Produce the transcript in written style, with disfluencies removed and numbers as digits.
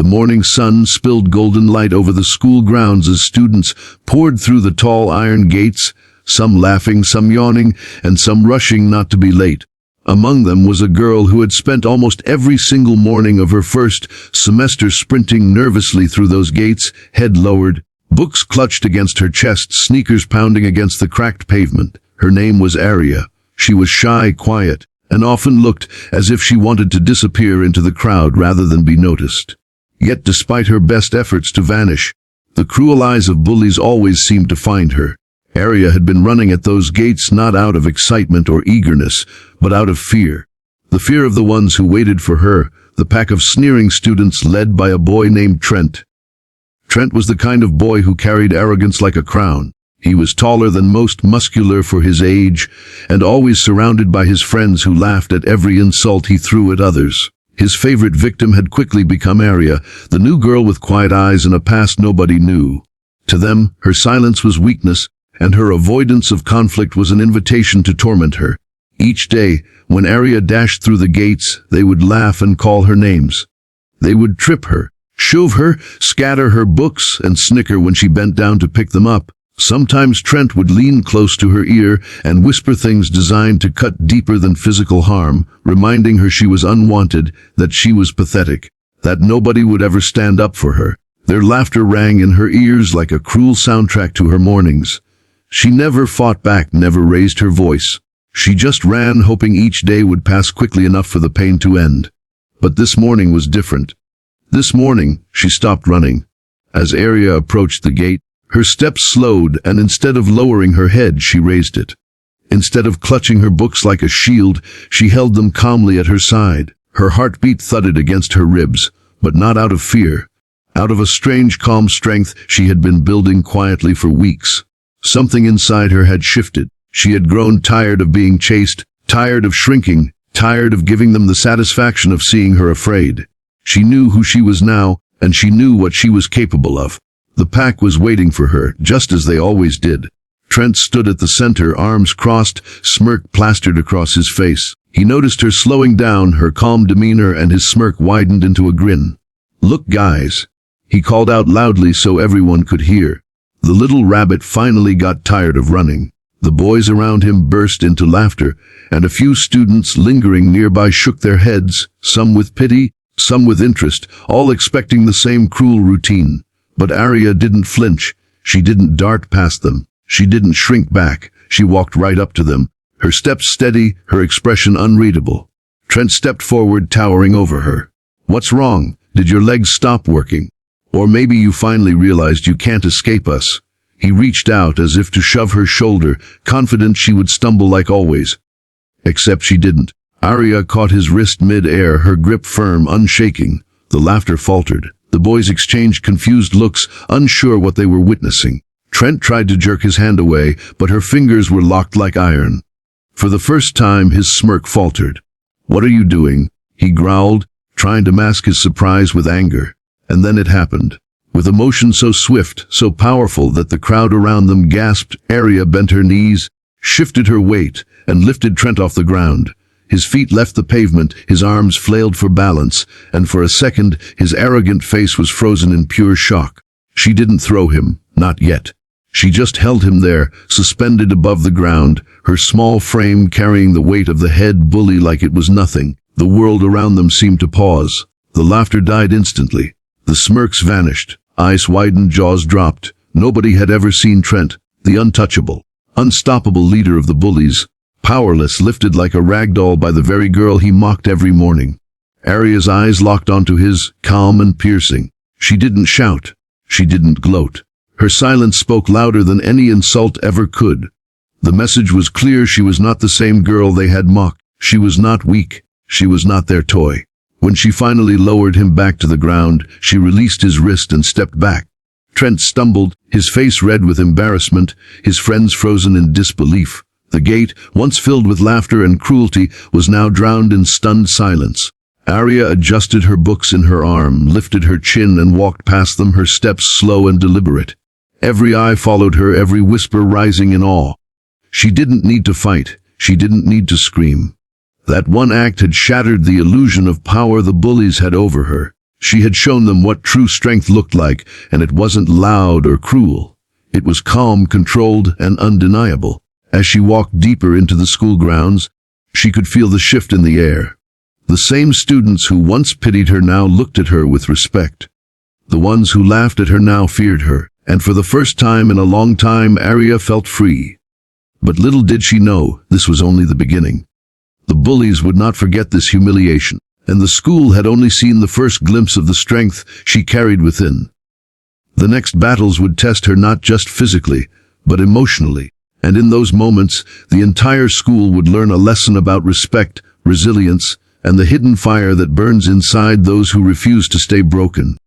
morning sun spilled golden light over the school grounds as students poured through the tall iron gates, some laughing, some yawning, and some rushing not to be late. Among them was a girl who had spent almost every single morning of her first semester sprinting nervously through those gates, head lowered, books clutched against her chest, sneakers pounding against the cracked pavement. Her name was Arya. She was shy, quiet, and often looked as if she wanted to disappear into the crowd rather than be noticed. Yet despite her best efforts to vanish, the cruel eyes of bullies always seemed to find her. Arya had been running at those gates not out of excitement or eagerness, but out of fear. The fear of the ones who waited for her, the pack of sneering students led by a boy named Trent. Trent was the kind of boy who carried arrogance like a crown. He was taller than most, muscular for his age, and always surrounded by his friends who laughed at every insult he threw at others. His favorite victim had quickly become Arya, the new girl with quiet eyes and a past nobody knew. To them, her silence was weakness, and her avoidance of conflict was an invitation to torment her. Each day, when Arya dashed through the gates, they would laugh and call her names. They would trip her, shove her, scatter her books, and snicker when she bent down to pick them up. Sometimes Trent would lean close to her ear and whisper things designed to cut deeper than physical harm, reminding her she was unwanted, that she was pathetic, that nobody would ever stand up for her. Their laughter rang in her ears like a cruel soundtrack to her mornings. She never fought back, never raised her voice. She just ran, hoping each day would pass quickly enough for the pain to end. But this morning was different. This morning, she stopped running. As Arya approached the gate, her steps slowed, and instead of lowering her head, she raised it. Instead of clutching her books like a shield, she held them calmly at her side. Her heartbeat thudded against her ribs, but not out of fear. Out of a strange, calm strength she had been building quietly for weeks. Something inside her had shifted. She had grown tired of being chased, tired of shrinking, tired of giving them the satisfaction of seeing her afraid. She knew who she was now, and she knew what she was capable of. The pack was waiting for her, just as they always did. Trent stood at the center, arms crossed, smirk plastered across his face. He noticed her slowing down, her calm demeanor, and his smirk widened into a grin. "Look, guys," he called out loudly so everyone could hear. The little rabbit finally got tired of running. The boys around him burst into laughter, and a few students lingering nearby shook their heads, some with pity, some with interest, all expecting the same cruel routine. But Arya didn't flinch. She didn't dart past them. She didn't shrink back. She walked right up to them, her steps steady, her expression unreadable. Trent stepped forward, towering over her. "What's wrong? Did your legs stop working? Or maybe you finally realized you can't escape us?" He reached out as if to shove her shoulder, confident she would stumble like always. Except she didn't. Arya caught his wrist mid-air, her grip firm, unshaking. The laughter faltered. The boys exchanged confused looks, unsure what they were witnessing. Trent tried to jerk his hand away, but her fingers were locked like iron. For the first time, his smirk faltered. "What are you doing?" he growled, trying to mask his surprise with anger. And then it happened. With emotion so swift, so powerful that the crowd around them gasped, Arya bent her knees, shifted her weight, and lifted Trent off the ground. His feet left the pavement, his arms flailed for balance, and for a second his arrogant face was frozen in pure shock. She didn't throw him, not yet. She just held him there, suspended above the ground, her small frame carrying the weight of the head bully like it was nothing. The world around them seemed to pause. The laughter died instantly. The smirks vanished. Eyes widened, jaws dropped. Nobody had ever seen Trent, the untouchable, unstoppable leader of the bullies, powerless, lifted like a rag doll by the very girl he mocked every morning. Arya's eyes locked onto his, calm and piercing. She didn't shout. She didn't gloat. Her silence spoke louder than any insult ever could. The message was clear. She was not the same girl they had mocked. She was not weak. She was not their toy. When she finally lowered him back to the ground, she released his wrist and stepped back. Trent stumbled, his face red with embarrassment, his friends frozen in disbelief. The gate, once filled with laughter and cruelty, was now drowned in stunned silence. Arya adjusted her books in her arm, lifted her chin and walked past them, her steps slow and deliberate. Every eye followed her, every whisper rising in awe. She didn't need to fight. She didn't need to scream. That one act had shattered the illusion of power the bullies had over her. She had shown them what true strength looked like, and it wasn't loud or cruel. It was calm, controlled, and undeniable. As she walked deeper into the school grounds, she could feel the shift in the air. The same students who once pitied her now looked at her with respect. The ones who laughed at her now feared her, and for the first time in a long time, Arya felt free. But little did she know, this was only the beginning. The bullies would not forget this humiliation, and the school had only seen the first glimpse of the strength she carried within. The next battles would test her not just physically, but emotionally, and in those moments, the entire school would learn a lesson about respect, resilience, and the hidden fire that burns inside those who refuse to stay broken.